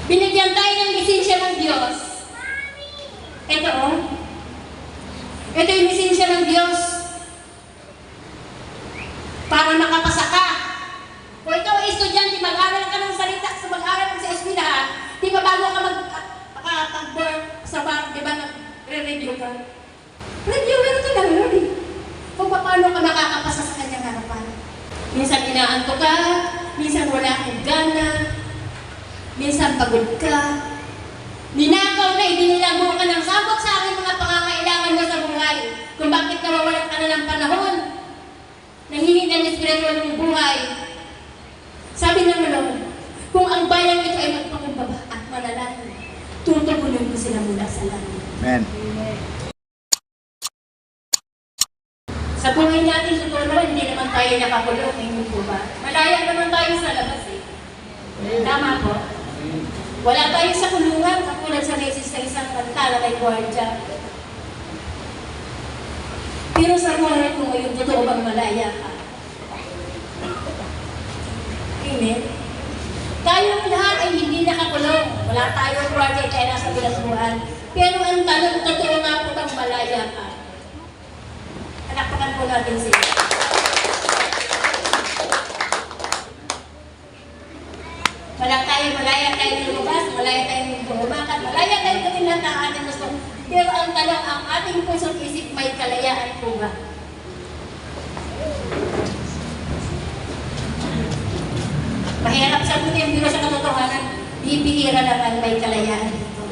Binigyan tayo ng lisensya ng Diyos. Ito oh. Ito yung lisensya ng Diyos. Para makapasa ka. Kung ikaw ay estudyante, mag-aral ka ng salita, mag-aral ka sa eskwelahan, di ba bago ka mag-work sa bar, di ba nagre-review ka? Reviewer ka lang yun eh. Kung paano ka makakapasa sa kanyang harapan. Minsan inaanto ka, minsan wala kang gana, minsan pagod ka. Ninakaw na, ibinilang mo ka ng sabot sa aking mga pangangailangan mo sa buhay. Kung bakit nawawalan ka na ng panahon, nanghingi ng espiritual ng buhay. Sabi ng Lord, kung ang bayang ito ay magpakumbaba at manalangin, tutugunin ko sila mula sa langit. Amen. Sa buhay natin, totoo naman, hindi naman tayo nakakulong, hindi po ba? Malaya naman tayo sa labas eh. Tama po. Wala tayo sa kulungan, katulad sa meses ng isang kanta na may gwardiya. Pero sa buhay ko ngayon, totoo bang malaya ka? Amen? Tayong lahat ay hindi nakakulong. Wala tayong gwardiya kaya nasa bilasuhan. Pero ang tanong, totoo nga po bang malaya ka? Palakpakan po natin sila. Malaya tayo lumabas, malaya tayo bumakat, malaya tayo gawin lahat ang ating gusto. Pero ang tanong, ang ating pusong isip may kalayaan po ba? Mahirap sagutin, pero sa katotohanan, bibihira naman may kalayaan dito.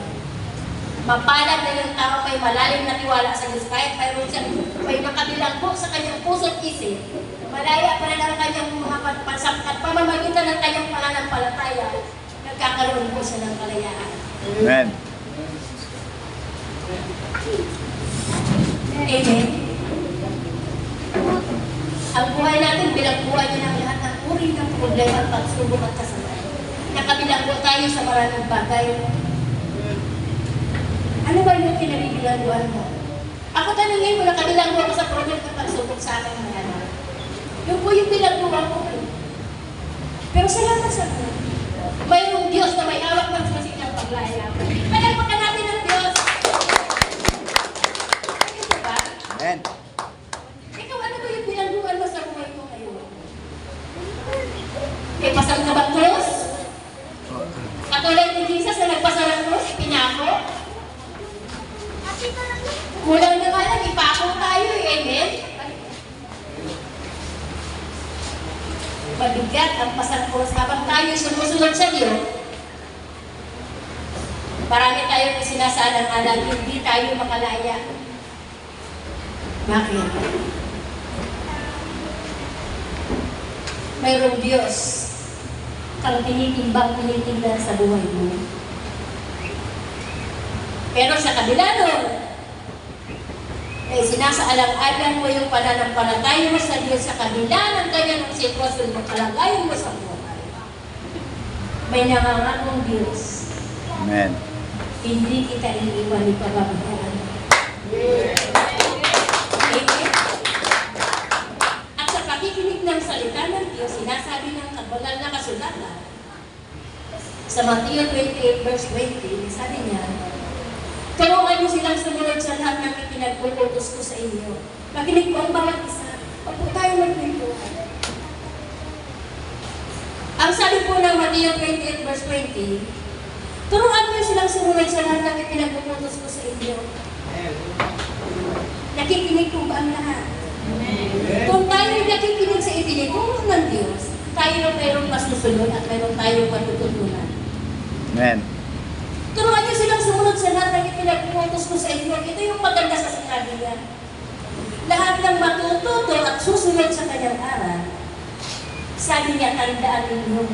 Mapalad na yung tao may malalim na tiwala sa Diyos. Kahit mayroon siyang may makabilanggo sa kanyang pusong isip, malaya pa rin ang kanyang mga pagsangkat, pamamagitan ng kanyang pananampalataya, nagkakaroon po siya ng kalayaan. Amen. Amen. Ang buhay natin, bilang buhay niya ng lahat ng uri ng problema at pagsubok at kasalanan. Nakabilanggo tayo sa maraming bagay. Ano ba yung kinabibilangguan mo? Ako tanongin mo, nakabilanggo ako sa problema at pagsubok sa aking mga anak. Yung po yung bilangguan ko. Pero salamat sa Diyos. Mayroong Diyos na may hawak ng masikang paglaya. Palagpakan natin ang Diyos. Ito ba? Amen. Ikaw, ano ba yung bilangguan mo sa buhay ko ngayon? May pasang ka ba krus? Katulad ni Jesus na nagpasa ng krus, ipinako? Kulang na nga lang, ipako tayo eh. Amen? Mabigat ang pasang krus habang tayo sumusunod sa Diyos. Marami tayong sinasalang-alang, hindi tayo makalaya. Bakit? Mayroong Diyos kang tinitimbang sa buhay mo. Pero sa kabila nun, ay sinasaalang-alang mo yung pananampalataya mo sa Diyos sa kabila ng kanyang sitwasyon mo, kalagayan mo sa buhay. May nangangakong Diyos. Amen. Hindi kita iniiwan ni pababayaan. At sa pakikinig ng salita ng Diyos, sinasabi ng kabangal na kasulatan, sa Matthew 28 verse 20, sabi niya, turuan niyo silang sumunod sa lahat ng ipinagpuputos ko sa inyo. Makinig po ang bawat isa. Huwag po tayo magpintuhan. Ang sabi po ng Matthew 28 verse 20, turuan niyo silang sumunod sa lahat ng ipinagpuputos ko sa inyo. Nakikinig po ba ang lahat? Kung tayo nakikinig sa itinuturo ng Diyos, tayo mayroong masusunod at mayroong tayong matututunan. Amen. Turuan niyo silang sumunod sa lahat ng ipinagpuputos ko sa inyo. Ito yung maganda sa sinabi niya. Lahat ng matututo at susunod sa kanyang aral, sabi niya, tandaan ninyo,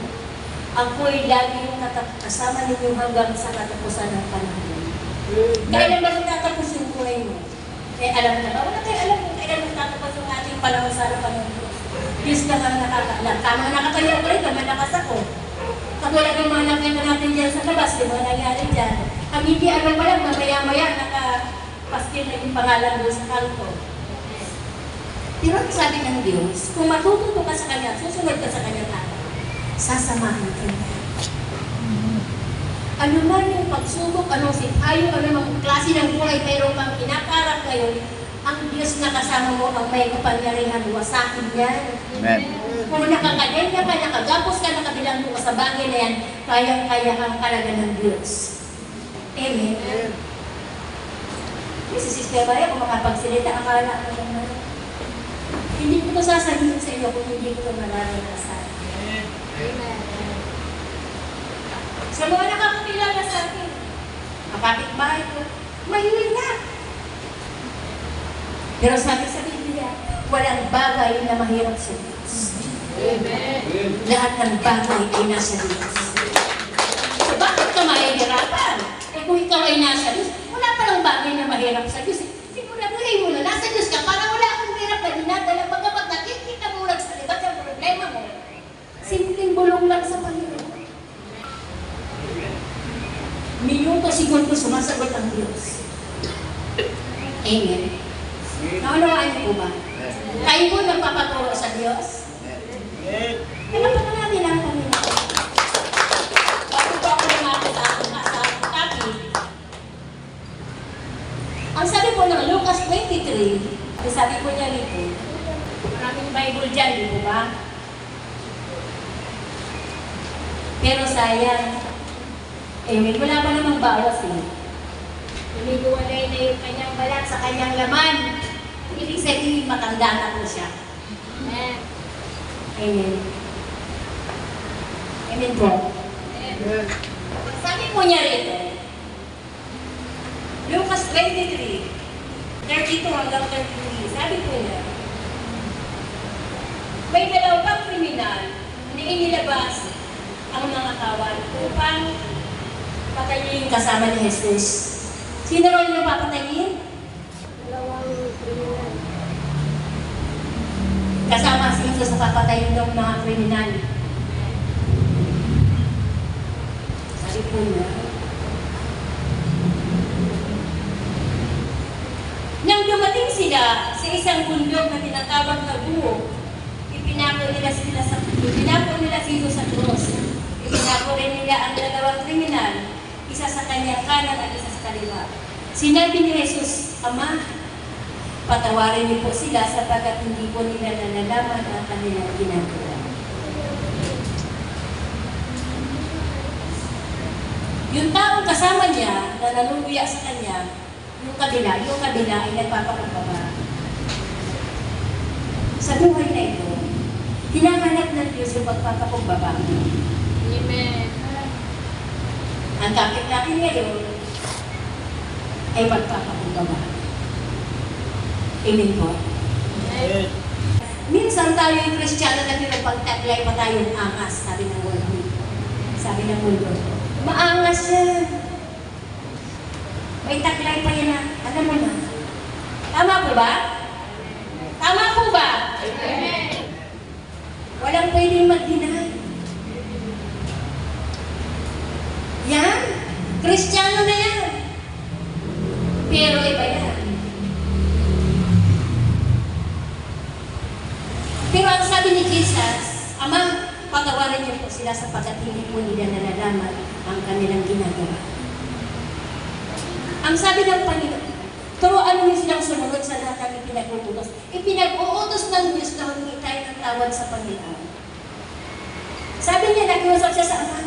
ako'y lagi yung kasama ninyo hanggang sa katapusan ng panahon. Kailan ba matatapos yung buhay mo? Eh, alam na ba? Wala kayo alam kung kailan matatapos yung ating panahon sa harapan ng Diyos. Diyos na nga nakakaalam. Tama nakatayo ko rin, malakas ako. Katulad ng mga nakita natin dyan sa labas, yung mga nangyari dyan. Ang hindi ano pa lang, mamaya-maya, nakapaskil na yung pangalan doon sa kanto. Pero ang sabi ng Diyos, kung matututo ka sa Kanya, susunod ka sa Kanya tao, sasamahan ka niya. Ano man yung pagsubok, anong sitayo, ano mang klase ng buhay mayroon kang kinakarap ngayon, ang Diyos na kasama mo ang may kapangyarihan, wasakin yan. Amen. Kung nakakadenya ka, nakagapos ka, nakabilang mo sa bagay na yan, kayang-kaya kang kalaga ng Diyos. Amen. Si Sister Maya, kung makapagsalita, akala ko naman. Hindi ko ito sasabihin sa iyo kung hindi ko ito mararanasan. Amen. Sa mga nakakakilala sa akin, kapitbahay ko, mahilig na. Pero sabi sa Biblia, walang bagay na mahirap sa Diyos. Amen. Lahat ng bagay ay nasa Diyos. So bakit ka mahihirapan? Eh kung ikaw ay nasa Diyos, wala palang bagay na mahirap sa Diyos. Siguraduhin mo na nasa Diyos ka para wala akong hirap na dinadala. Pagkapat nakikita mo lang sa libat ang problema mo, simpleng bulong lang sa Panginoon. Minuto, segundo, sumasagot ang Diyos. Amen. Naunawaan niyo po ba? Kayo po nagpapaturo sa Diyos? Nalapanan natin ang Panginoon. Bago po ako lumapit sa aking topic, ang sabi po ng Lucas 23, ay sabi po niya rito, maraming Bible dyan, di po ba? Pero sayang, wala pa namang bawas eh. Humihiwalay na yung kanyang balat sa kanyang laman. Ibig sabihin, matanda na po siya. Amen. Amen. Amen po. Amen. Sabi po niya rito, Lucas 23, 32 hanggang 33, sabi po niya, may dalawang kriminal na inilabas ang mga kawan upang patayin yung kasama ni Jesus. Sino rin yung papatayin? Dalawang kriminal. Kasama si Jesus sa papatayin ng mga kriminal. Sabi po niya, nang dumating sila sa isang bundok na tinatawag na buo, ipinako nila si Jesus sa krus. Ipinako rin nila ang dalawang kriminal, isa sa kanyang kanan at isa sa kaliwa. Sinabi ni Jesus, Ama, patawarin niyo po sila sapagkat hindi po nila nalalaman ang kanilang ginagawa. Yung taong kasama niya na nanuluya sa kanya, yung kabila ay nagpapakumbaba. Sa buhay na ito, hinahanap ng Diyos yung pagpapakumbaba. Amen. Ang topic natin ngayon ay pagpapakumbaba. Amen po. Amen. Minsan tayo yung Kristiyano na pinagpagtaglay pa tayong angas, sabi ng mundo. Sabi ng mundo, maangas yan. May taglay pa yan na, alam mo na. Tama po ba? Tama po ba? Amen. Walang pwedeng mag-deny. Yan. Kristiyano na yan. Pero iba yan. Pero ang sabi ni Jesus, Ama, patawarin niyo po sila sapagkat hindi po nila nalalaman ang kanilang ginagawa. Ang sabi ng Panginoon, turuan niyo silang sumunod sa lahat ng ipinag-uutos. Ipinag-uutos ng Diyos na humingi tayo ng tawad sa Panginoon. Sabi niya, nag-uusap siya sa Ama,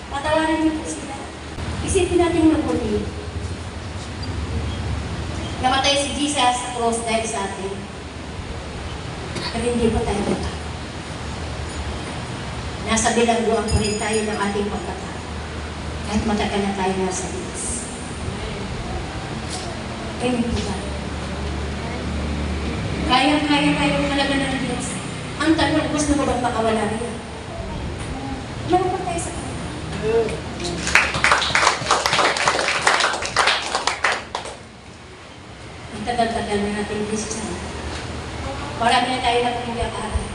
patawarin niyo po sila. Isipin natin mabuti. Namatay si Jesus sa cross dahil sa atin. Pero hindi pa tayo matao. Nasa bilangguan pa rin tayo ng ating pagkatao. Kahit matagal na tayo nasa Diyos. Amen po ba? Kaya-kaya tayo talaga ng Diyos. Ang tanong, gusto mo bang makawala niya? Meron tayo sa kanila. Ang tagal-tagal na natin Christian. Marami na tayo na pinag-aaral.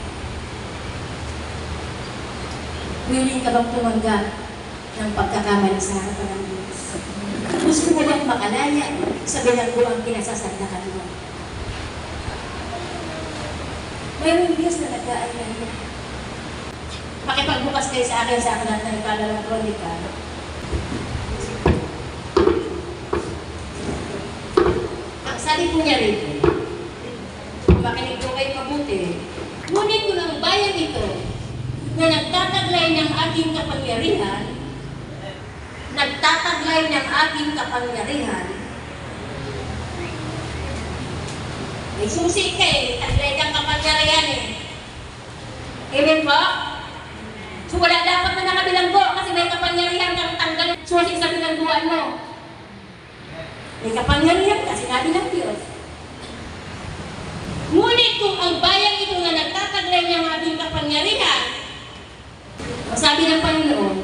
Willing ka bang tumanggap ng pagkakamali sa harapan ng Diyos? Gusto mo bang makalaya sa bilangguang kinasasagdakan mo? Mayroong Diyos na nag-aalala. Makipagbukas kayo sa akin sa aklat ng Ikalalawang Kronika. po niya rito, kung makinig po kayo mabuti, ngunit kung ang bayan ito na nagtataglay ng aking kapangyarihan, may susi ka eh, taglay kang kapangyarihan eh. Amen po? So wala dapat na nakabilanggo kasi may kapangyarihan kang tanggalin susi sa bilangguan mo. May kapangyarihan kasi sinabi ng Diyos. Ngunit kung ang bayan ito na nagtataglay ng ating kapangyarihan, sabi ng Panginoon,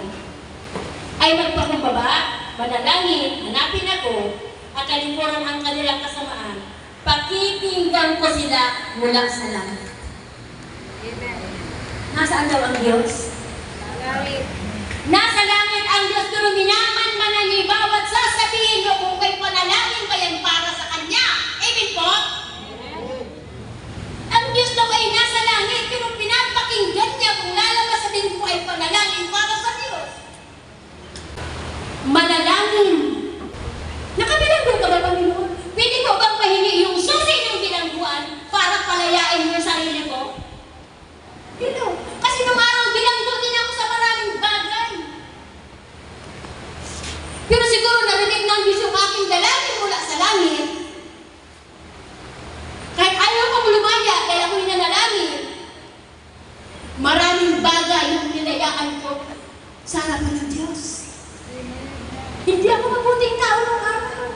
ay magpakumbaba, manalangin, hanapin ako, at kalikuran ang kanilang kasamaan, pakikinggan ko sila mula sa langit. Amen. Nasaan daw ang Diyos? Langit. Nasa langit ang Diyos, pero minaman-manan niyo bawat sasabihin mo kung may panalangin ba yan para sa Kanya. Amen po? Ang Diyos daw ay nasa langit, pero pinapakinggan niya kung lalabasatin ko ay panalangin para sa Diyos. Manalangin. Nakabilanggo ka ba, Panginoon? Pwede ko bang mahingi yung susi ng bilangguan para palayain mo yung sarili ko? Kasi nung araw, bilanggo din ako sa maraming bagay. Pero siguro narinig ng Diyos yung aking dalangin mula sa langit. Kahit ayaw kong lumaya, dahil ako'y nanalangin, maraming bagay yung nilayaan ko sa harapan ng Diyos. Hindi ako mabuting tao nung araw.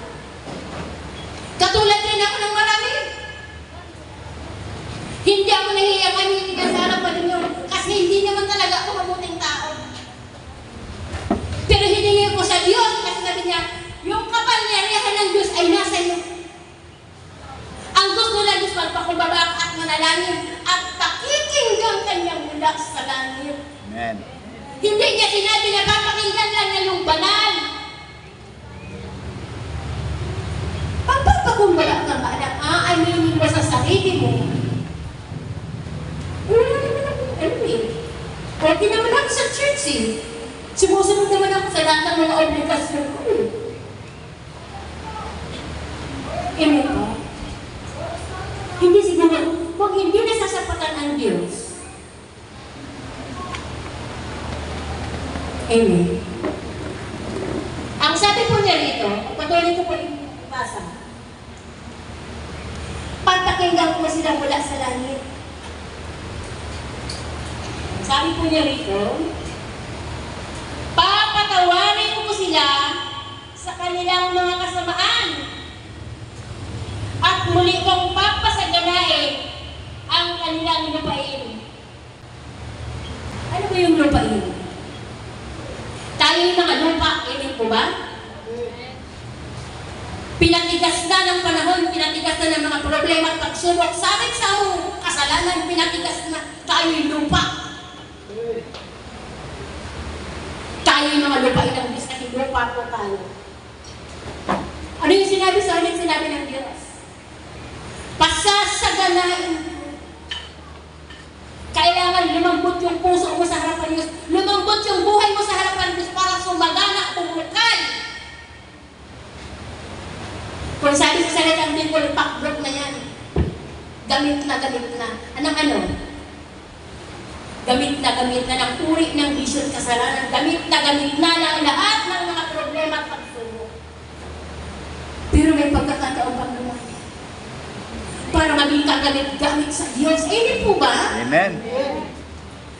Katulad din ako ng marami. Hindi ako nahiyakan sa harapan ninyo kasi hindi naman talaga ako mabuting tao. Pero hiningi ko sa Diyos kasi sabi niya, yung kapangyarihan ng Diyos ay nasa iyo. Ang gusto ng Diyos magpakumbaba at manalangin at pakikinggan kanyang mula sa langit. Amen. Hindi niya sinabi na papakinggan lang niya yung banal. Pagpapakumbaba ka ba na aaminin mo sa sarili mo? Wala naman ako, okay naman ako sa church eh. Sumusunod naman ako sa lahat ng mga obligasyon ko eh. Amen po? Hindi siguro, kung hindi nasasapatan ang Diyos. Amen. Ang sabi po niya rito, patuloy ko po yung basa. Pagpakinggan ko sila mula sa langit. Sabi po niya rito, papatawarin ko sila sa kanilang mga kasamaan at muli kong papasaganain ang kanilang lupain. Ano ba yung lupain? Tayo yung mga lupa, amen po ba? Pinatigas na ng panahon, pinatigas na ng mga problema at pagsubok. Sabit sa kasalanan, pinatigas na tayo yung lupa. Tayo yung mga lupain ng Diyos kasi lupa po tayo. Ano yung sinabi sa amin? Sinabi ng Diyos. Pasasaganain ko. Kailangan lumambot yung puso mo sa harapan ng Diyos. Lumambot yung buhay mo sa harapan ng Diyos para sumagana at umukay. Kung sabi sa salitang Bibol, pakbrook na yan. Gamit na. Anong ano? Gamit na ng uri ng vision kasalanan. Gamit na ng lahat ng mga problema at pagsubok. Pero may pagkakataon pang lumaya para maging kagamit-gamit sa Diyos. Amen po ba? Amen.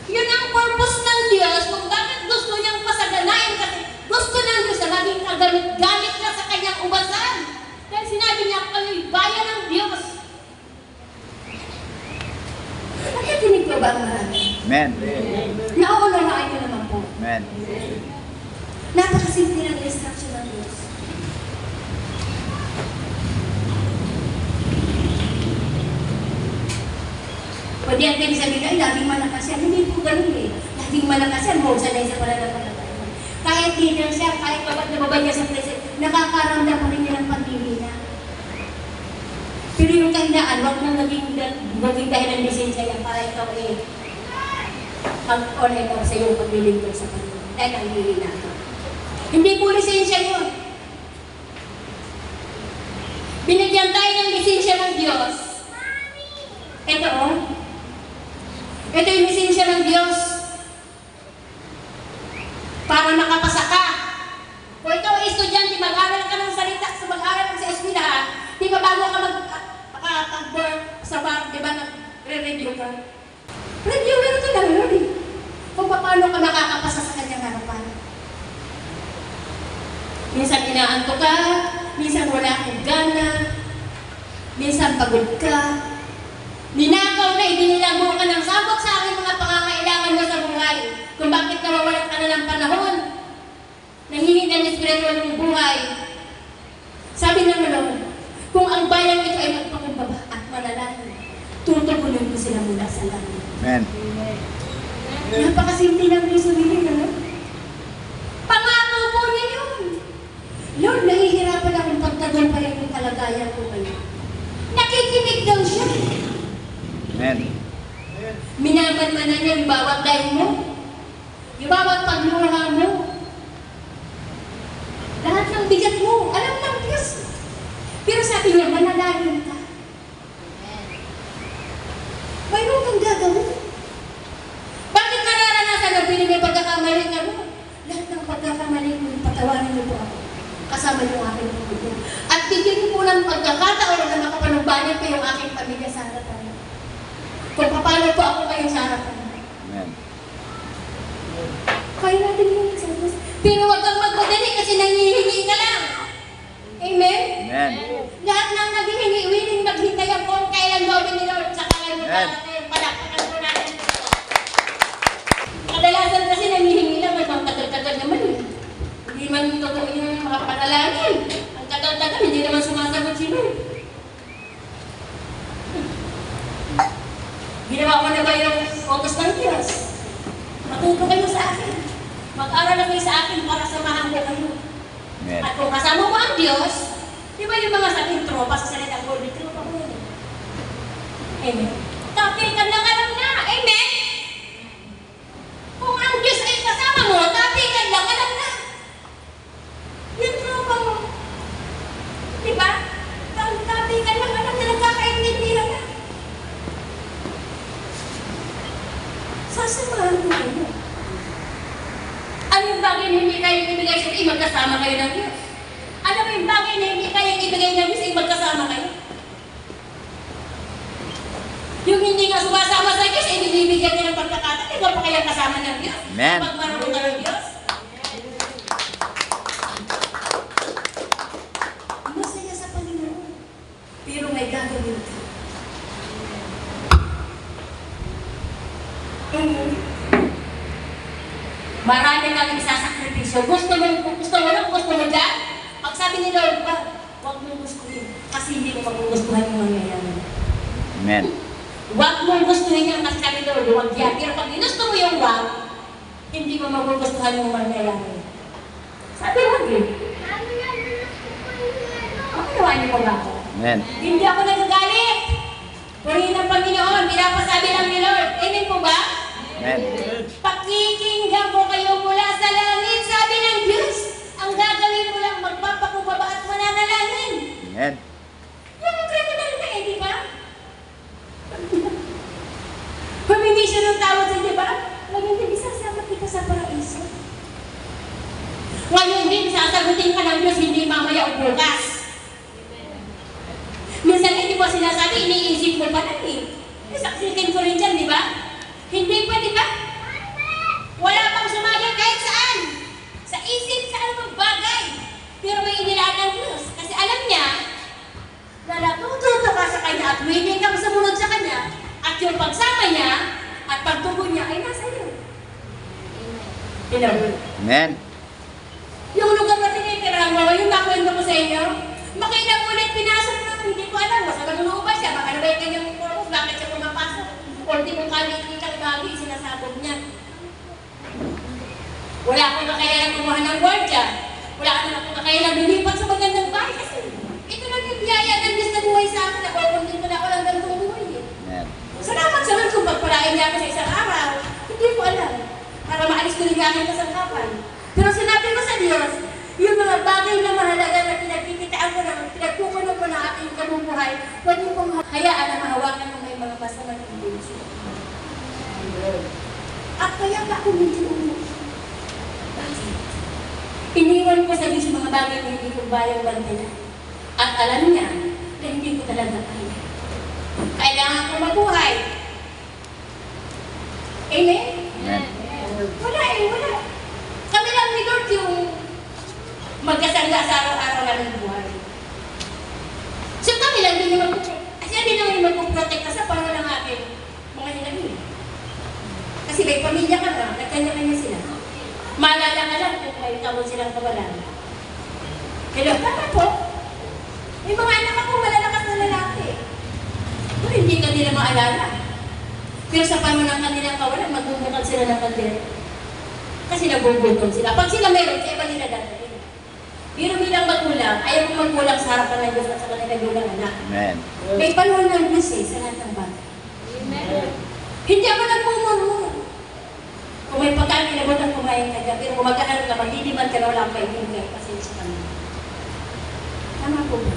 Yun ang purpose ng Diyos kung bakit gusto niyang pasaganayin kasi gusto ng Diyos na maging kagamit-gamit na sa kanyang ubasan. Dahil sinabi niya, kayo'y bayan ng Diyos. Nakikinig ko ba ang marami? Amen. Nauunawaan niyo naman po. Amen. Napakasimple ng instruction ng Diyos. Pwede ang pwede sabihin, ay, laging malakas yan. Hindi po ganun eh. Laging malakas yan, huwag sanay sa pananampalataya. Kahit leader siya, kahit babad na babad niya sa president, nakakaramdam pa rin niya ng pag-ibig. Pero yung kahinaan, huwag mong naging dahil ng lisensya yan para ikaw eh mag-online sa iyong paglilingkod sa Panginoon. Dahil ang hihina ka. Hindi po lisensya yun. Binigyan tayo ng lisensya ng Diyos. Ito oh. Ito yung lisensya ng Diyos. Para makapasa ka. Kung ikaw ay estudyante, mag-aral ka ng salita, mag-aral ka sa eskwelahan, di ba bago ka mag-work sa bar, di ba nag-review ka? Reviewer ito lang, Lord. Kung paano ka makakapasa sa kanyang harapan. Minsan inaanto ka, minsan wala kang gana, minsan pagod ka, ninakaw na, ibinilang mo ka ng sabot sa aking mga pangangailangan mo sa buhay. Kung bakit nawawalan ka na ng panahon, nanghingi ng espiritual ng buhay. Sabi ng Lord, kung ang bayang ito ay magpakumbaba at manalangin, tutugunin ko sila mula sa langit. Amen. Napakasimple lang yung sabihin, ano? Pangako po niya yun. Lord, nahihirapan akong pagtagumpayan yung kalagayan ko kayo. Nakikinig daw siya. Amen. Minaman-manan niya yung bawat dahil mo, yung bawat pagluha mo, lahat ng bigat mo, alam ng Diyos. Pero sabi niya, manalangin ka. Mayroon kang gagawin. Bakit nararanasan na pinili pagkakamali ka mo? Lahat ng pagkakamali mo, patawarin niyo po ako. Kasama niyo ang aking pamilya. At bigyan niyo po ng pagkakataon na makapanumbanin ko yung aking pamilya sa harapan. Kung paano po ako kayo sa harapan. Amen. Kaya natin yung sa Diyos. Pero huwag kang magmadali kasi nangihingi ka lang. Amen? Amen. Lahat ng naghihingi, willing maghintay ako kung kailan gawin ni Lord sa kailan mo natin. Palakpakan po natin. Kadalasan kasi nangihingi lang, may tagal-tagal naman eh. Hindi man totoo yung mga panalangin. Ang tagal-tagal, hindi naman sumasagot si Lord. Ginawa ko na ba yung utos ng Diyos? Matuto kayo sa akin. Mag-aral na kayo sa akin para samahan ko kayo. Amen. At kung kasama mo ang Diyos, di ba yung mga sabing tropa sa salitang Lord, tropa mo yun. Amen. Tapikan lang alam na. Amen. Kung ang Diyos ay kasama mo, tapikan lang alam na. Yung tropa mo. Di ba? Tapikan lang alam na nagkakaintindihan na. Sasamahan mo kayo. Ano yung bagay na hindi kayong ibigay sa iyo, magkasama kayo ng Diyos? Ano yung bagay na hindi kayong ibigay ng Diyos, magkasama kayo? Yung hindi nga sumasama sa Diyos, ay binibigyan niya ng pagkakataon, ikaw pa kayang kasama ng Diyos? Amen. Kapag marunong ka ng Diyos? Masaya sa Panginoon, pero may gagawin ka. Marami kang isasakripisyo. Gusto mo dyan? Pag sabi ni Lord, huwag mong gustuhin. Kasi hindi mo magugustuhan yung mangyayari. Amen. Huwag mong gustuhin yan kasi sabi ni Lord, huwag yan. Pero pag ginusto mo yung huwag, hindi mo magugustuhan yung mangyayari. Sabi huwag eh. Makinawa niyo ko ba ako? Amen. Hindi ako nagagalit. Purihin ng Panginoon, pinapasabi lang ni Lord. Amen po ba? Amen. Pakikinggan ko kayo mula sa langit, sabi ng Diyos. Ang gagawin mo lang, magpapakubaba at mananalangin. Amen. Yung criminal na eh, di ba? Humingi siya ng tawad sa di ba? Ngayon din, isasama kita sa paraiso. Ngayon din, sasagutin ka ng Diyos, hindi mamaya o bukas. Minsan hindi mo sinasabi, iniisip mo pa lang eh. Saksikin ko rin dyan, di ba? Hindi pa, di ba? Wala pang sumagay kahit saan. Sa isip, sa anong bagay. Pero may inilaan ng Diyos. Kasi alam niya, na natututo ka sa Kanya at willing kang sumunod sa Kanya. At yung pagsama niya, at pagtugon niya ay nasa iyo. Hello? Amen. Yung lugar na tinitirahan mo, yung nakwento ko sa inyo, makilang ulit pinasok na, hindi ko alam, basta manunuba siya, baka na ba yung kanyang purpose, bakit siya pumapasok? Ultimong kalitang gabi, sinasabog niya. Wala akong kakayanan kumuha ng gwardiya. Wala akong kakayanan lumipat sa magandang bahay kasi ito lang yung biyaya ng Diyos na buhay sa akin. Nakukuntin ko na ako lang ganitong buhay eh. Amen. Salamat sa Lord kung pagpalain niya ako sa isang araw. Hindi ko alam. Para maalis ko rin aking kasangkapan. Pero sinabi ko sa Diyos, yung mga bagay na mahalaga na pinagkikita pinagsasabi ko naman, pinagkukulong ko na ating kabubuhay, huwag niyo pong hayaan na mahawakan ng may mga masamang intensyon. At kaya ba ako medyo umuwi? Bakit? Iniwan ko sa Diyos yung mga bagay na hindi ko bayang bantayan. At alam niya na hindi ko talaga kaya. Kailangan ko mabuhay. Amen? Amen. Wala eh, wala. Kami lang ni Lord yung magkasangga sa araw-araw ng buhay. So kami lang din yung magpuprotekta. Siya din lang yung magpuprotekta sa paano ng ating mga hinahin. Kasi may pamilya ka na, nagkanya-kanya sila. Maalala ka lang kung may tawag silang kawalan. Hello, tama po. May mga anak ako malalakas na lalaki. Pero hindi ka nila maalala. Pero sa paano ng kanilang kawalan, magbubukal sila ng kandila. Kasi nabubukal sila. Pag sila meron, sa iba nila dadating. Pero bilang magulang, ayaw mo magkulang sa harapan ng Diyos at sa kanilang gulang anak. Amen. May panahon ng Diyos sa lahat ng bagay. Amen. Hindi ako nagmumurmur. Kung may pagkain, inabutan kumain ka dyan. Pero kung magkakaroon ka, magdidiman ka na wala pa ibigay. Pasensya ka na. Tama po ba?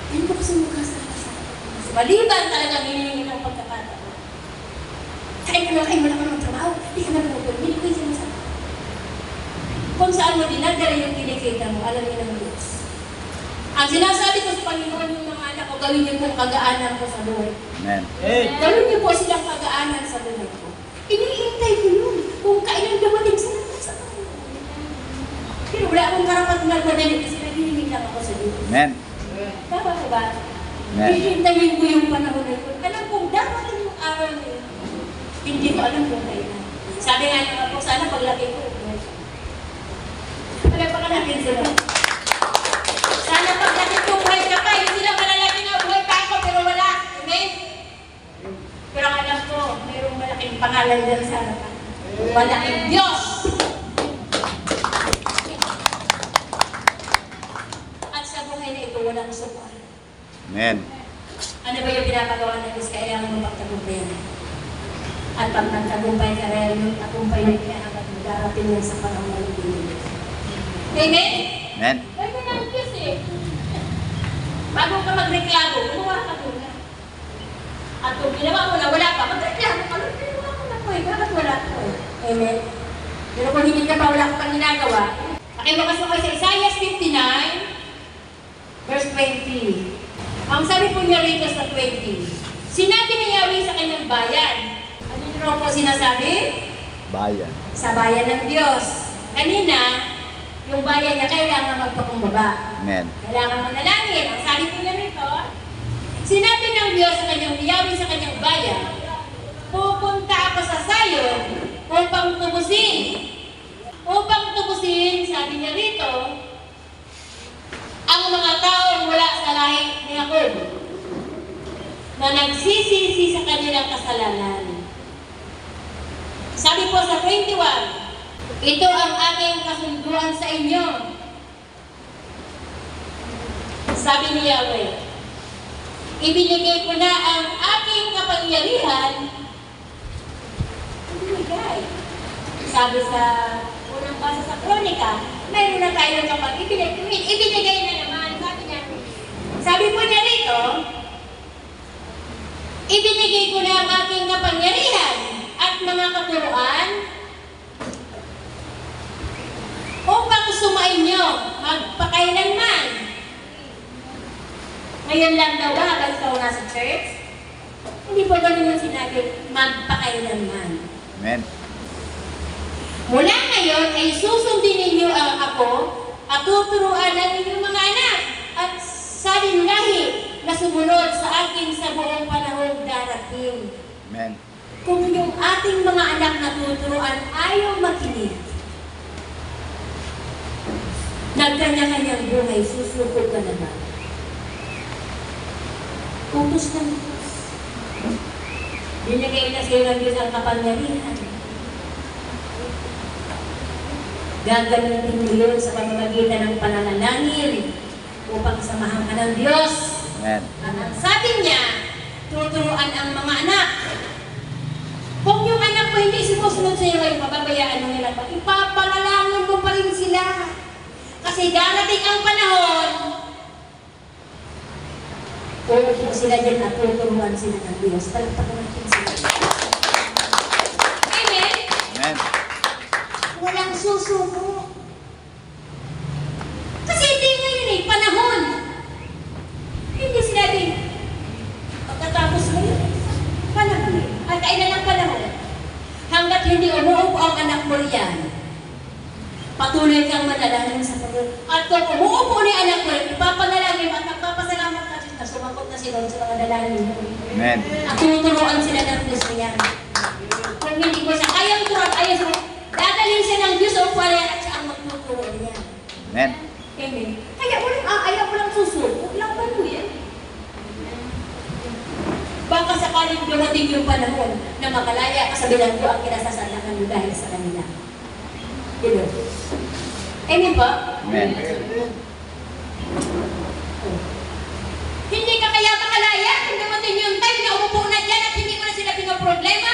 Hindi ko kasi mukha sa kasi maliban talagang hinihingi ng pagkakataon. Kain mo lang ng trabaho, hindi ka na lumutol. Hindi ko yung sinasabi. Kung saan mo dinadala yung kinikita mo, alam niyo ng Diyos. Ang sinasabi ko sa Panginoon yung mga anak ko, gawin niyo po kagaanan ko sa buhay. Amen. Gawin niyo po silang kagaanan sa buhay ko. Iniintay ko yun kung kailan dumating sila sa Panginoon. Pero wala akong karapat magmadali kasi naghihingin lang ako sa Diyos. Amen. Tama ko ba? Amen. Hihintayin ko yung panahon na yun. Alam kong dapat yung araw na yun. Hindi ko alam kung kailan. Sabi nga naman po, sana paglaki ko. Palagpakan natin sila. Sana paglaki ko, buhay ka pa. Yung sila malalaki na buhay pa ako, pero wala. Amen? Pero alam ko, mayroong malaking pangalan dyan sa harapan. Malaking Diyos! At sa buhay na ito, walang sukuan. Amen. Ano ba yung pinapagawa ng Diyos? Kailangan mo magtagumpayan. At pag nagtagumpay ka rin, yung tagumpay na kailangan mo darating yan sa panahon ng Diyos. Amen? Amen. Pwede na ang Diyos eh. Bago ka magreklamo, gumawa ka muna. At kung ginawa mo na wala pa, magreklamo ka, ginawa ko na po eh. Bakit wala ko eh? Amen? Pero kung hindi ka pa, wala ka pang ginagawa. Pakibukas mo kayo sa Isaiah 59, verse 20. Ang sabi po niya rito sa 20, sinabi ni Yahweh sa kanyang bayan. Ano nyo raw po sinasabi? Bayan. Sa bayan ng Diyos. Kanina, yung bayan niya kailangan magpakumbaba. Amen. Kailangan manalangin. Ang sabi po niya rito, sinabi ng Diyos sa kanyang Yahweh sa kanyang bayan, pupunta ako sa Zion upang tubusin. Upang tubusin, sabi niya rito, ang mga taong wala sa lahi ni Jacob na nagsisisi sa kanilang kasalanan. Sabi po sa 21, ito ang aking kasunduan sa inyo. Sabi ni Yahweh, ibinigay ko na ang aking kapangyarihan. Ibinigay. Sabi sa unang basa sa kronika, mayroon na tayo kapag ibinigay na naman. Sabi po niya rito, ibinigay ko na ang aking kapangyarihan at mga katuruan upang sumainyo magpakailanman. Ngayon lang daw ba habang ikaw nasa church? Hindi po ganun yung sinabi, magpakailanman. Amen. Mula ngayon ay susundin ninyo ang ako at tuturuan ng inyong mga anak at salin lahi na sumunod sa akin sa buong panahon darating. Amen. Kung yung ating mga anak na tuturuan ayaw makinig, nagkanya-kanyang buhay, susuko ka na ba? Utos ng Diyos. Binigay na sa'yo ng Diyos ang kapangyarihan. Gagamitin mo yun sa pamamagitan ng pananalangin upang samahan ka ng Diyos. Amen. At ang sabi niya, tuturuan ang mga anak. Kung yung anak mo hindi sumusunod sa iyo ngayon, pababayaan mo nila pa, ipapanalangin mo pa rin sila. Kasi Kasi darating ang panahon, uupo sila dyan at tuturuan sila ng Diyos. Palagpakan natin sila. Amen? Amen. Walang susuko. Kasi hindi ngayon eh, panahon. Hindi sinabi, pagkatapos ngayon, panahon eh. At kailan ang panahon? Hanggat hindi umuupo ang anak mo riyan, patuloy kang manalangin sa Panginoon. At kung umuupo ni anak mo rin, ipapanalangin at magpapasalamat ka na sumagot na sila sa mga dalangin mo. Amen. At tuturuan sila ng Diyos niya. Kung hindi mo siya kayang turuan, ayos mo, dadalhin siya ng Diyos o pala at siya ang magtuturo niya. Amen. Amen. Kaya ayaw mo lang susuko, lang ba mo yan? Baka sakaling dumating yung panahon na makalaya ka sa bilanggo ang kinasasalakan mo dahil sa kanila. Diba? Amen ba? Amen. Hindi ka kaya makalaya kung dumating yung time na umupo na dyan at hindi mo na sila pinaproblema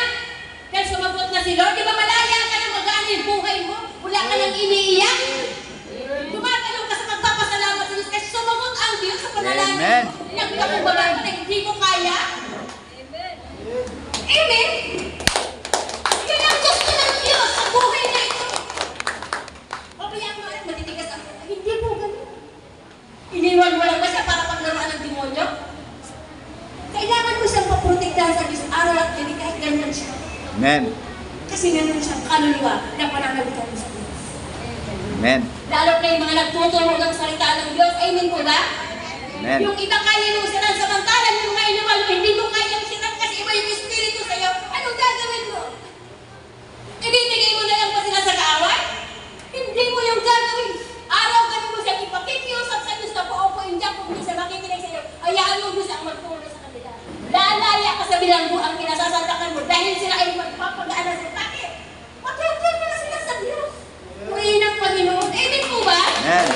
dahil sumagot na si Lord. Di ba malaya ka na magaan yung buhay mo? Wala ka nang iniiyak? Tumatalong ka sa magpapasalamat sa Diyos kasi sumagot ang Diyos sa panalangin. Amen. Nagkakumbala ka na hindi mo kaya? Amen? Yun ang gusto ng Diyos sa buhay na ito. Pabayaan mo lang, matitigas ang hindi po ganun. Iniwan mo lang ba siya para paglaruan ng demonyo? Kailangan mo siyang paprotektahan sa Diyos araw at gabi kahit ganyan siya. Amen. Kasi meron siyang kaluluwa na pananalitan mo sa Diyos. Amen. Lalo na yung mga nagtuturo ng salita ng Diyos. Amen po ba? Amen. Yung iba kaya nung sinan samantalan, yung mga inuwalo, hindi mo kayang sinan kasi iba yung espiritu sa'yo. Anong gagawin mo? Ibibigay mo na lang pa sila sa kaaway? Hindi mo yung gagawin. Araw gabi mo siya ipakikiusap sa Diyos na po yung diyan kung hindi siya makikinig sa'yo. Hayaan mo Diyos ang magturo sa kanila. Lalaya ka sa bilanggo ang kinasasandakan mo dahil sila ay magpapagaan na sila. Bakit? Matutun mo na sila sa Diyos. Tuwiin ng Panginoon. Amen po ba? Amen.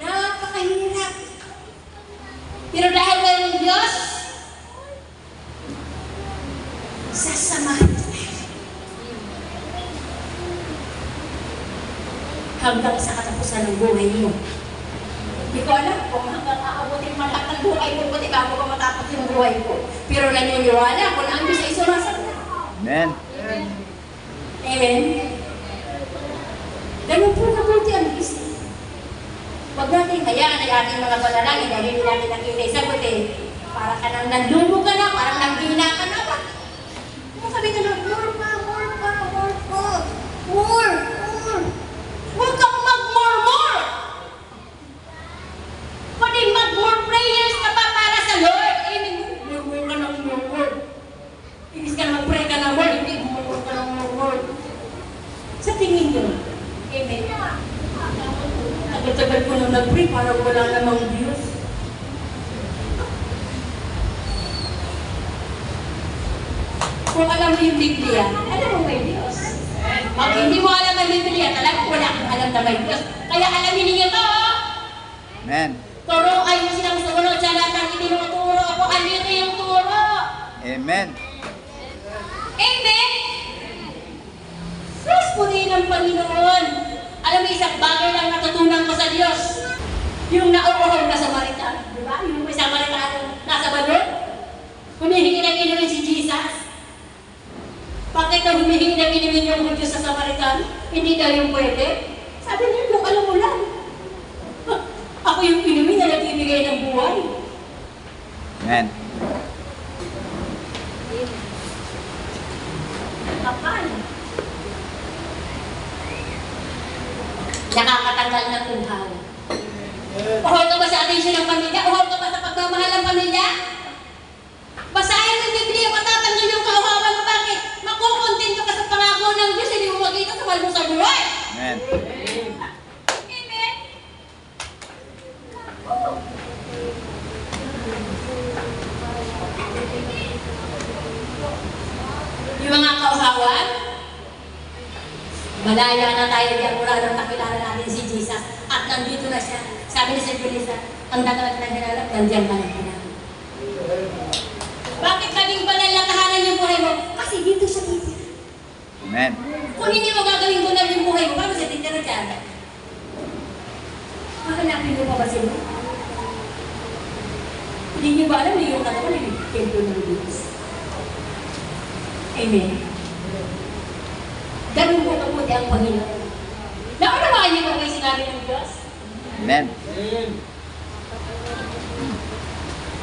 Napakahirap. Pero dahil mayroong Diyos, sasamahan tayo. Hanggang sa katapusan ng buhay mo. Hindi ko alam kung hanggang aabutin man lang ng buhay mo, pati bago pa matapos yung buhay ko. Pero naniniwala ko na ang Diyos ay sumasagot. Amen. Amen? Ganun po kabuti ang Diyos. Huwag natin hayaan ay ating mga panalangin dahil hindi natin nakita yung sagot eh. Para ka nang nanlumo ka na, parang nanghina ka na. Kung sabi ka na, more pa, more pa, more pa, more, more. Huwag kang mag-more. Pwede mag-more prayers ka pa para sa Lord. Amen. More ka ng more. Ibig ka mag-pray ka ng more, hindi more ka ng more. Sa tingin nyo, amen. Tagal-tagal ko nang nag-pray, parang wala namang Diyos. Kung alam mo yung Biblia, alam mo may Diyos. Pag hindi mo alam ang Biblia, talagang wala kang alam na may Diyos. Kaya alamin ninyo to. Amen. Turuan mo silang sumunod sa lahat ng itinuturo ako. Andito yung turo. Amen. Amen? Sus, purihin ng Panginoon. Alam mo, isang bagay lang natutunan ko sa Diyos. Yung nauuhaw na Samaritan. Di ba? Yung may Samaritan nasa balon. Humihingi ng inumin si Jesus. Bakit na humihingi ng inumin yung Diyos sa Samaritan? Hindi daw yung pwede. Sabi niya, kung alam mo lang. Ako yung inumin na nagbibigay ng buhay. Amen. Kapal. Nakakatanggal ng uhaw. Uhaw ka ba sa atensyon ng pamilya? Uhaw ka ba sa pagmamahal ng pamilya? Basahin ng Biblia, matatanggal yung kauhawan mo. Bakit? Makukontento ka sa pangako ng Diyos, hindi mo makita sa mahal mo sa buhay. Amen. Amen? Yung mga kauhawan, malaya na tayo diyan mula nang nakilala natin si Jesus at nandito na siya. Sabi ni Sir Felisa, ang dagat na hinalap, nandiyan ka na hinalap. Bakit naging banal na tahanan yung buhay mo? Kasi dito siya titira. Amen. Kung hindi mo gagawin banal yung buhay mo, paano siya titira ka dyan. Hahanapin mo pa ba sila? Hindi niyo ba alam na yung katawan ay templo ng Diyos? Amen. Ganun po kaputi ang Panginoon. Naunawaan niyo ba may sinabi ng Diyos? Amen.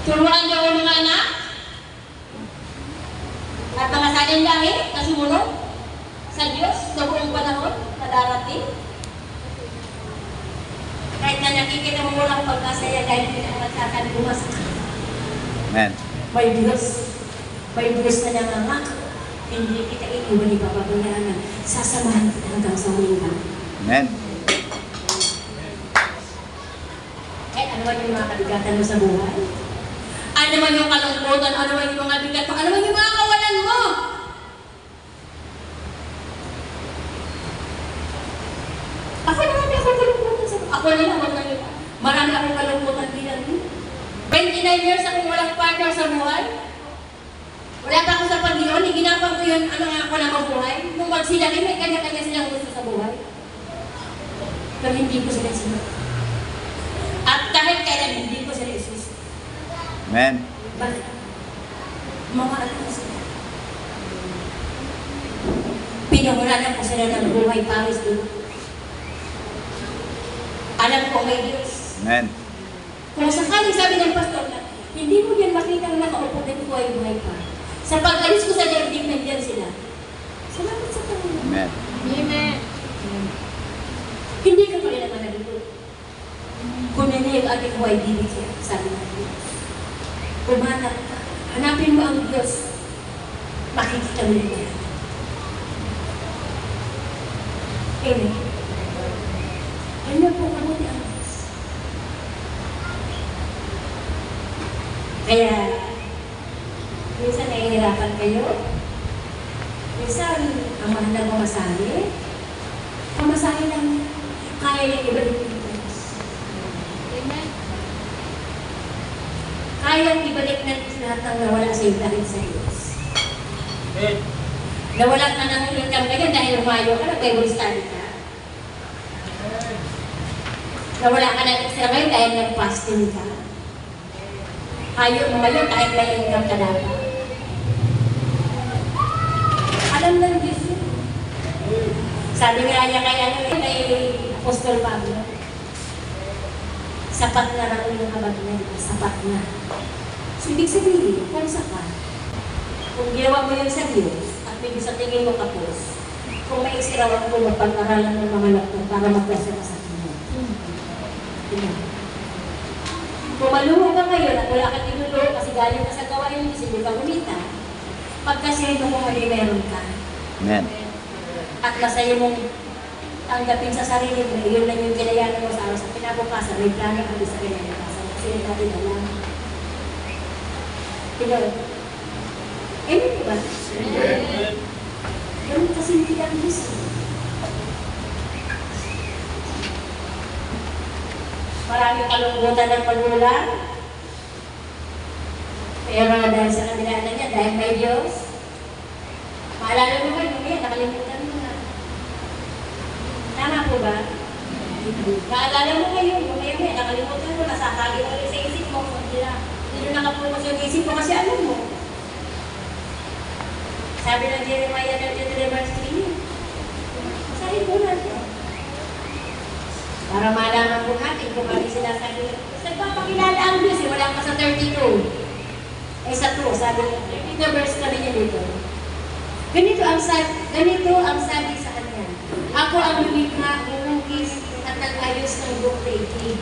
Turuan niyo ang mga anak at mga sadyang lahi na sumunod sa Diyos sa buong panahon na darating. Kahit na nakikita mo muna ang pagkasaya dahil hindi na magsasabi bumasak. Amen. May Diyos na nangangak. Hindi kita iiwan ni papabayaan. Sasamahan kita hanggang sa huling hanggan. Amen. Kahit ano man yung mga kabigatan mo sa buhay. Ano man yung kalungkutan, ano man yung mga bigat mo, ano man yung mga kawalan mo. Ako naman may akong kalungkutan sa ako na lang, wag na yun. Marami akong kalungkutan bilang yun. 29 years akong walang partner sa buhay. Wala pa ako sa Panginoon, iginapang ko yun, ano nga ako na mabuhay. Nung magsilaki, may kanya-kanya silang gusto sa buhay. Pero hindi ko sila sinunod. At kahit kailan, hindi ko sila isusunod. Amen. Bakit? Mga anak ko sila. Pinahulanan ko sila ng buhay Paris doon. Alam ko may Diyos. Amen. Kung sakaling sabi ng pastor na, hindi mo yan makita na nakaupo din buhay-buhay pa. Sa pag-alis ko sa daigdig, nandiyan sila. Salamat sa Panginoon. Amen. Amen. Hindi ka pa rin naman nalito. Kung hindi yung ating buhay, bibig siya, sabi ng Diyos. Umanap ka. Hanapin mo ang Diyos. Makikita mo niya. Amen. Ano po kamuti ang Diyos? Kaya, minsan nahihirapan kayo. Minsan, ang mahal na mamasahe. Pamasahe lang. Kaya niyang ibalik ng Diyos. Amen. Kayang ibalik ng Diyos lahat ng nawala sa iyo dahil sa Diyos. Nawala ka ng income ngayon dahil umayo ka, nag-Bible study ka. Nawala ka ng extra ngayon dahil nag-fasting ka. Ayaw mo ngayon kahit may income ka dapat. Alam ng Diyos yun. Sabi nga niya kay Apostol Pablo, sapat na lang yung habag na yun. Sapat na. So, ibig sabihin, kung sapat, kung ginawa mo yun sa Diyos, at medyo sa tingin mo kapos, kung may extra wag mo, magpag-aralan ng mga lakto para magpasa ka sa Diyos. Kung maluho ka ngayon at wala kang tinulo kasi galing ka sa gawain Diyos, hindi ka kumita, pagkasino mo mali meron ka. Amen. At masaya mong tanggapin sa sarili mo, yun lang yung kinayanan mo sa araw sa pinabukasan, may plano ka din sa kinabukasan. Kasi natin alam. Pinoy. Amen, diba? Ganun kasi hindi ang Diyos. Maraming kalungkutan ng pagmulan. Pero dahil sa kanila niya, dahil may Diyos, maalala mo ba yung yan, nakalimutan mo na. Tama po ba? Maalala mo ngayon, yung may nakalimutan mo, nasasali mo rin sa isip mo, hindi na nakapokus yung isip mo kasi alam mo. Sabi ng Jeremiah 33 verse 3, sabi mo natin. Para malaman po natin kung ano sinasabi. Nagpapakilala ang Diyos, wala ka sa 32. Sa 2, sabi niya, 32 verse kami niya dito. Ganito ang sabi sa kanya. Ako ang lumikha, umugis, at nag-ayos ng buong daigdig.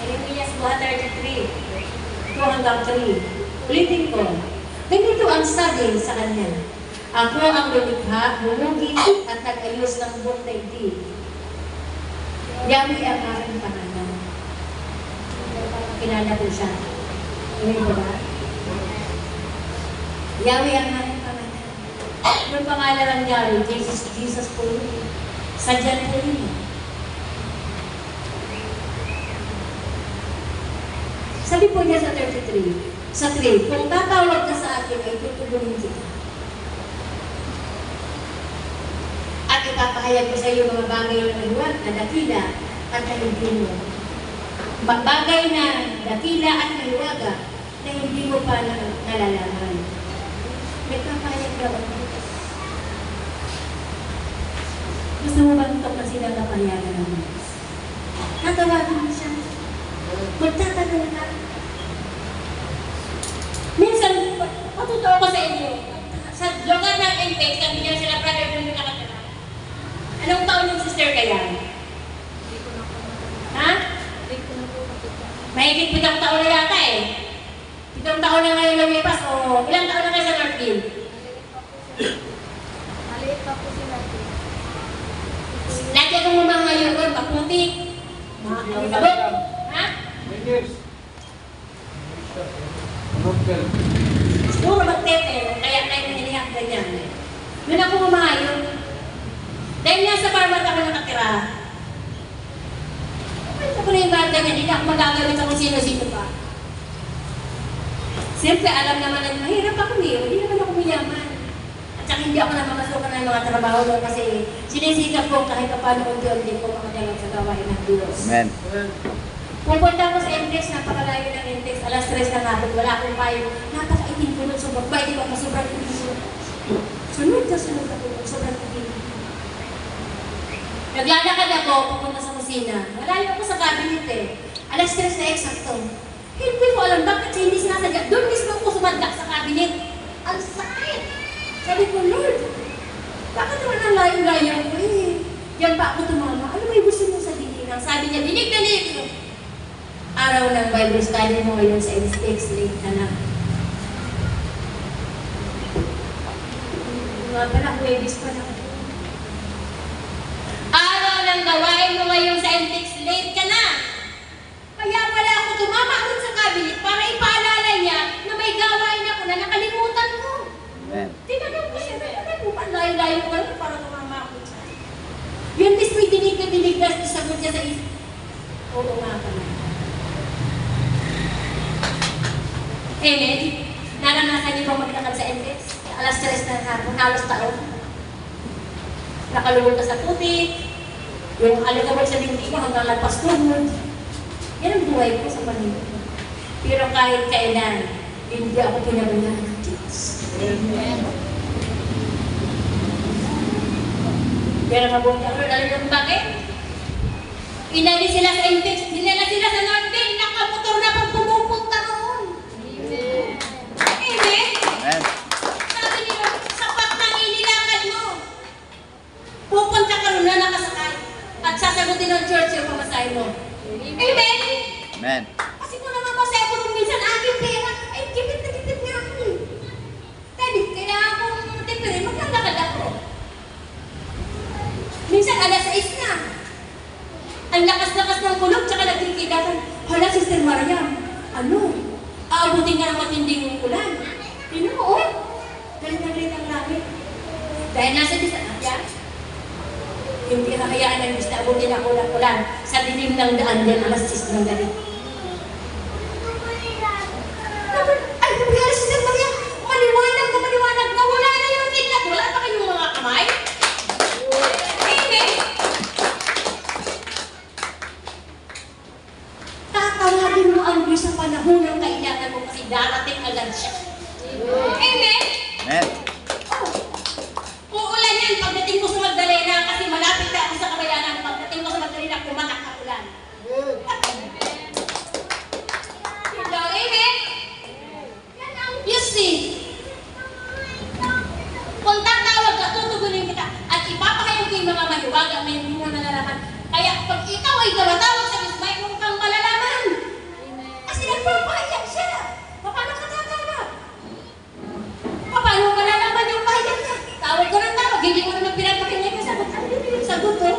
Jeremiah 33, 2 hanggang 3. Ulitin ko. Ganito ang sabi sa kanya. Ako ang lumikha, umugis, at nag-ayos ng buong daigdig. Yahweh ang aking pangalan. Kilala ko siya. Hindi ko ba? Yahweh ang aking pangalan. Yung pangalan ng Yahweh, Jesus po yun. Sadyan po yun. Sabi po niya sa 33, sa 3, kung tatawag ka sa akin, ay tutugunin kita. At ipapahayag ko sa iyo mga bagay na maluwag na dakila at na hindi mo. Bagay na dakila at maluwaga na hindi mo pa nalalaman. Nagpapahayag daw ako. Gusto mo bang ito kasi nagpapahayagan ng Diyos? Natawagin mo siya. Magtatanong ka. Minsan, matutuwa ko sa inyo. Sa lugar ng Intex, sabi niya sila, brother, doon yung nakatira. Anong taon yung sister kaya? Hindi ko na po matanda. Ha? Hindi ko na po matanda. Mahigit 7 taon na yata eh. 7 taon na ngayon lumipas o ilang taon na kayo sa Northfield? Maliit pa po sila. Lagi akong ngayon doon, paputik. Kabot. Ha? Siguro magtete, kaya kayo naniniyak ganyan. Doon ako umayon. Dahil nga sa farmer ako nakatira. Ito ko na yung bata niya, hindi na ako magagawin sa kung sino-sino pa. Siyempre, alam naman na mahirap ako hindi naman ako mayaman. At saka hindi ako namamasukan ng mga trabaho doon kasi sinisikap ko kahit paano unti-unti ko makadalang sa gawain ng Diyos. Amen. Pupunta ako sa Intex, napakalayo ng Intex, alas 3 na nga, wala akong payo. Napakaitim ko nun, sobrang bait ako, sobrang itim. Sunod ako, sobrang itim. Naglalakad ako, pupunta sa kusina. Malayo ako sa cabinet eh. Alas 3 na eksakto. Hindi ko alam bakit hindi sinasadya. Doon mismo ako sumadlak sa cabinet. Ang sakit! Sabi ko, Lord, bakit naman ang layo-layo ko eh? Diyan pa ako tumama. Ano may gusto mo sa dinig? Sabi niya, dinig na dinig. Araw ng Bible study mo ngayon sa Intex, late ka na. Mga pala, Huwebes pa na. Araw ng gawain mo ngayon sa Intex, late ka na. Kaya pala ako tumama doon sa cabinet para ipaalala niya na may gawain ako na nakalimutan ko. Amen. Tinanong ko siya, ano mo pa, layo-layo ka lang para tumama ako siya. Yun mismo yung dinig na sagot niya sa isip. Oo nga pala. Amen. Naranasan niyo bang maglakad sa Intex? Alas 3 na hapon, halos taon. Nakalulog ka sa putik. Yung alagawag sa dingding mo hanggang lagpas tuhod. Yan ang buhay ko sa Panginoon. Pero kahit kailan, hindi ako pinabayaan ng Diyos. Amen. Pero mabuti ako, alam niyo bakit? Inali sila sa Intex, dinala sila sa Northfield, nakamotor na pag pumupunta roon. Amen. Amen? Amen. Sabi nila, sapat nang inilakad mo. Pupunta ka roon na nakasakay. At sasagutin ng church yung pamasahe mo. Amen? Amen. Kasi kung namamasahe ko nung minsan aking pera, ay kipit na kipit niya ako. Kaya kailangan kong tipirin, maglalakad ako. Minsan alas 6 na. Ang lakas-lakas ng kulog, tsaka nagkikidatan. Hala, Sister Mariam, ano? Aabutin ka ng matinding ulan. Oo. Galit na galit ang langit. Dahil nasa Diyos ang atya, hindi kakayaan ng Diyos na abutin ang ulan sa dilim ng daan din alas 6 ng galit. Ay, nangyari Sister Mariam, maliwanag na wala na yung kidlat. Wala pa kayong mga kamay? Amen. Tatawagin mo ang Diyos sa panahon ng kailangan mo kasi darating agad siya. Amen? Amen. Oh. Uulan yan pagdating ko sa Magdalena kasi malapit na ako sa kabayanan. Pagdating ko sa Magdalena, kumatak ang ulan. Hello, amen? Yan ang Diyos eh. Kung tatawag ka, tutugunin kita. At ipapakayag ko yung mga mahiwaga na hindi mo nalalaman. Kaya pag ikaw ay tumatawag sa Diyos, may kang malalaman. Kasi nagpapahayag siya. Paano ka tatawag? Paano malalaman yung pahayag niya? Tawag ko ng tawag, hindi mo naman pinapakinggan yung sagot. Ano yun yung sagot ko?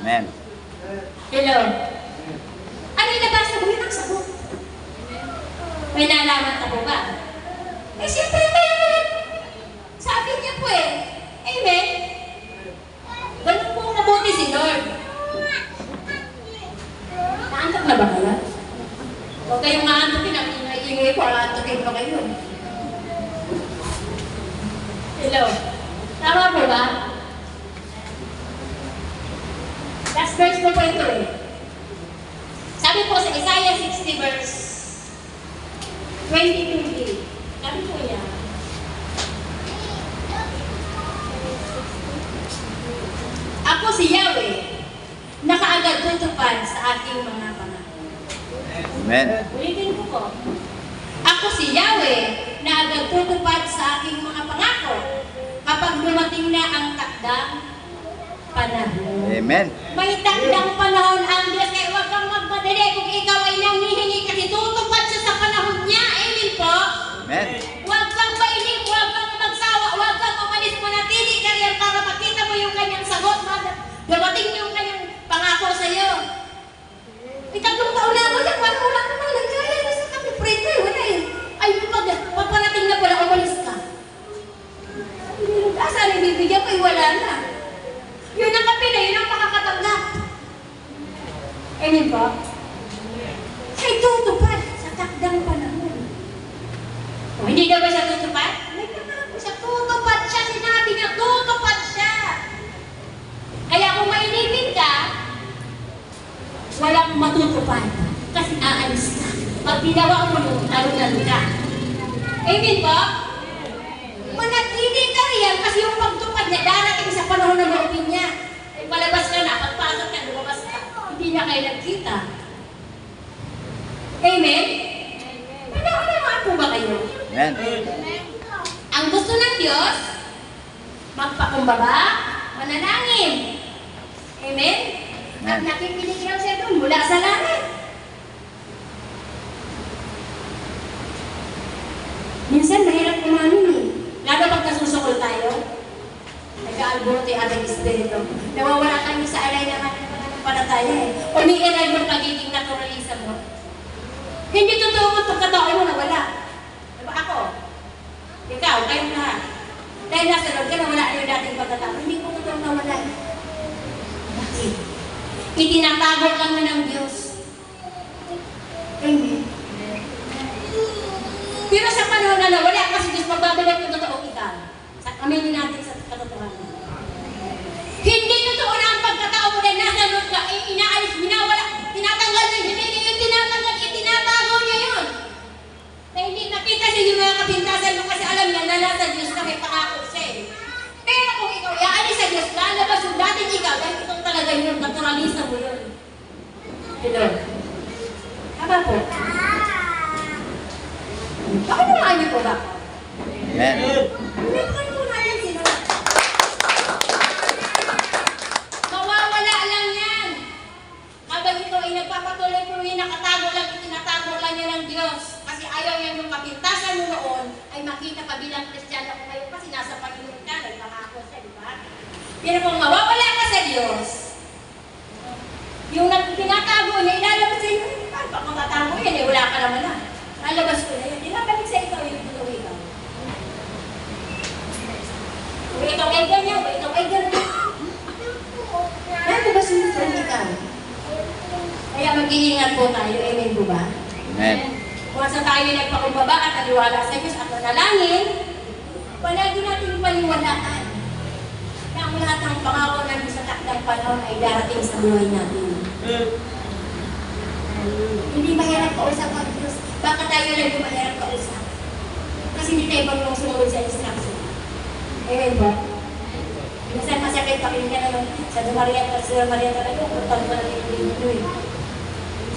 Amen. Hello? Ano yung nabasa mo? Yun ang sagot. May nalaman ka po ba? Eh, siyempre meron. Sabi niya po eh. Amen? Ganun po mabuti si Lord. Naantok na ba kayo? Huwag kayong maantokin. Ang ingay ko, aantokin pa kayo. Hello? Tama po ba? Last verse ko po ito eh. Sabi po sa Isaiah 60 verse 22. Sabi po niya, ako si Yahweh, nakaagad tutupad sa aking mga pangako. Amen. Ulitin ko po. Ako si Yahweh, na agad tutupad sa aking mga pangako kapag dumating na ang takdang panahon. Amen. May takdang panahon ang Diyos, kaya huwag kang magmadali kung ikaw ay nanghihingi kasi tutupad siya sa panahon niya. Amen po? Amen. Huwag kang mainip, huwag kang magsawa, huwag kang umalis, manatili ka riyan para makita mo yung kanyang sagot. Dumating yung kanyang pangako sa iyo. Itatlong taon na ako yan, wala naman nagkaya na sa kami, prito eh, wala eh. Ay, paparating na pala, umalis ka. Asan ibibigyan ko, wala na. Yun ang kapila, yun ang makakatanggap. Amen po? Ay, tutupad sa takdang panahon. O, hindi na ba siya tutupad? May pangako siya, tutupad siya, sinabi niya, tutupad siya. Kaya kung mainipin ka, walang matutupad kasi aalis ka. Pag ginawa mo yung talunan ka. Amen po? Manatili ka riyan kasi yung pagtupad niya darating sa panahon na loobin niya. Ay palabas ka na, pagpasok ka, lumabas ka. Hindi niya kayo nagkita. Amen? Nanaunawaan po ba kayo? Amen. Ang gusto ng Diyos, magpakumbaba, manalangin. Amen? At nakikinig lang siya doon mula sa langit. Minsan mahirap umamin eh. Lalo pag nasusukol tayo, nag-aalboro tayo ating espiritu. Nawawala tayo sa alay ng ating pananampalataya eh. Umiiral yung pagiging naturalism mo. Hindi totoo mo itong katao mo nawala. Diba ako? Ikaw, kayong lahat. Dahil nasa loob ka, nawala yung dating pagkatao. Hindi ko totoo nawala. Bakit? Itinatago kami ng Diyos. Amen. Pero sa panahon na nawala, kasi Diyos magbabalik yung totoong ikaw. Aminin natin sa katotohanan. Hindi totoo na ang pagkatao mo dahil nasa loob ka, inaalis, minawala, tinatanggal na, hindi yung tinatanggal, itinatago niya yun. Na hindi nakita siya yung mga kapintasan mo kasi alam niya na nasa Diyos ka, may pangako siya eh. Pero kung ikaw iaalis sa Diyos, lalabas yung dating ikaw, dahil itong talaga yun, naturalisa mo yun. Hello? Tama po? Bakit naman niyo po ba? Amen. Hindi po kayo natin sila. Mawawala lang yan. Habang ito ay nagpapatuloy-tuloy, nakatago lang, itinatago lang niya ng Diyos. Kasi ayaw yan yung kapintasan mo noon ay makita ka bilang Kristiyano ko ngayon kasi nasa Panginoon ka, nagpangako siya, di ba? Pero kung mawawala ka sa Diyos, yung tinatago niya, ilalabas sa iyo, paano pa kung tatago yan, eh, wala ka naman na. Lalabas ko na yan, ilabalik sa ikaw yung totoo ikaw. Kung ikaw ay ganyan, kung ikaw ay ganyan. Lalabas yung totoo ikaw. Kaya mag-iingat po tayo, amen po ba? Amen. Kung saan tayo nagpakumbaba at naliwala sa Diyos at manalangin, palagi natin paniwalaan na ang lahat ng pangako natin sa takdang panahon ay darating sa buhay natin. Hindi mahirap kausap ang Diyos. Baka tayo lang yung mahirap kausap. Kasi hindi tayo bagong sumunod sa instruction. Amen ba? Minsan masakit pakinggan naman sa Maria talaga, pagpag pa natin yung dito eh.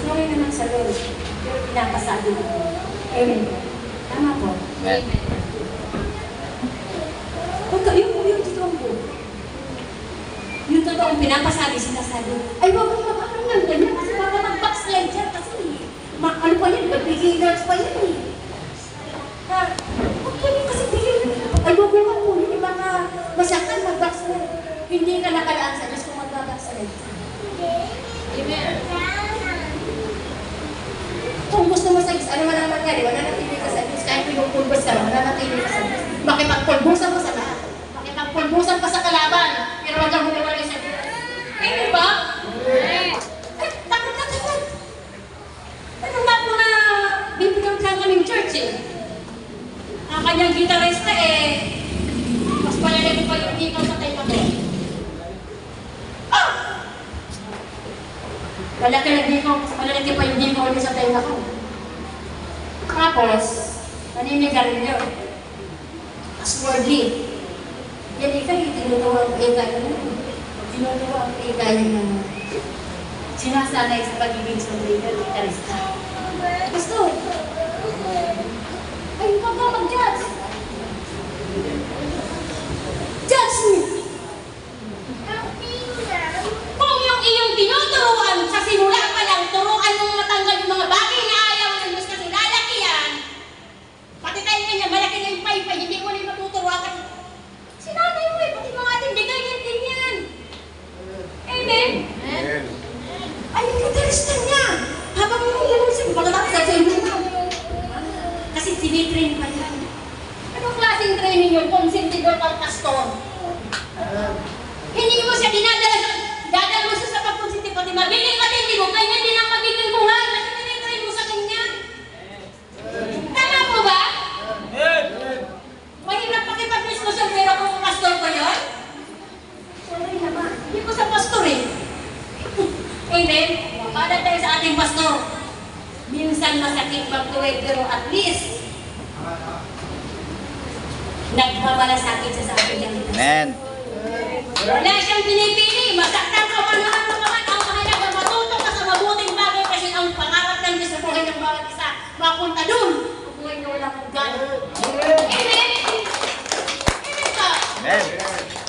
Sorry naman sa Lord. Pero pinapasabi mo. Amen ba? Tama po. Amen. Kung yung totoong po. Yung totoong pinapasabi, sinasabi, ay wag kang mag-ano ng ganyan kasi baka mag-backslide dyan kasi ano pa yan, beginners pa yan eh. Huwag ka kasi beginner. Ay wag mo po, yung mga masakal mag-backslide. Hindi ka nakalaan sa Diyos kung mag-backslide. Amen. Kung gusto mo sa Diyos, ano man ang nangyari, wala natili ka sa Diyos. Kahit pinupulbos ka, wala natili ka sa Diyos. Makipagpulbusan ka sa lahat. Makipagpulbusan ka sa kalaban. Pero wag kang humiwalay sa Diyos. Amen ba? Amen. Ay, takot na takot. Ano nga po na bibigyan lang kaming church eh. Ang kanyang gitarista eh, mas malalagay pa yung ikaw sa tayo ko. Ah! Malaki na di ko, malalaki pa yung di ko ulit sa tenga ko. Tapos, naninigarilyo. Aswardly. Yan ikaw, tinutuwa ang ega yun. Tinutuwa ang ega yun. Sinasanay sa pagiging sundaygan ni Karista. Gusto. Ay, huwag ka mag-judge. Judge me. Kung yung iyong tinuturuan sa simula pa lang, turuan mong matanggal yung mga bagay na ayaw ng Diyos kasi lalaki yan. Pati tayo niya, malaki na yung paypay, hindi mo rin matuturuan kasi sinanay mo eh, pati mga ating di ganyan din yan. Amen? Ay, yung gitarista niya. Habang yung siya, pagkatapos sa inyo. Kasi sinitrain pa yan. Anong klaseng training yun? Konsentidor kang pastor. Hindi mo siya dadala mo siya sa pagkonsenti, pati magiging katindi mo, kanya din ang magiging buhay. Kasi tinitrain mo sa kanya. Tama po ba? Mahirap pakipag-diskusyon pero kung pastor ko yun? Sorry naman. Hindi ko sa pastor eh. Amen? Para tayo sa ating pastor. Minsan masakit magtuwid pero at least nagmamalasakit siya sa ating ganito. Amen. Wala siyang pinipili. Masaktan ka man naman naman. Ang mahalaga, matuto ka sa mabuting bagay kasi ang pangarap ng Diyos sa buhay ng bawat isa, mapunta dun. Buhay na walang hanggan. Amen? Amen ka? Amen.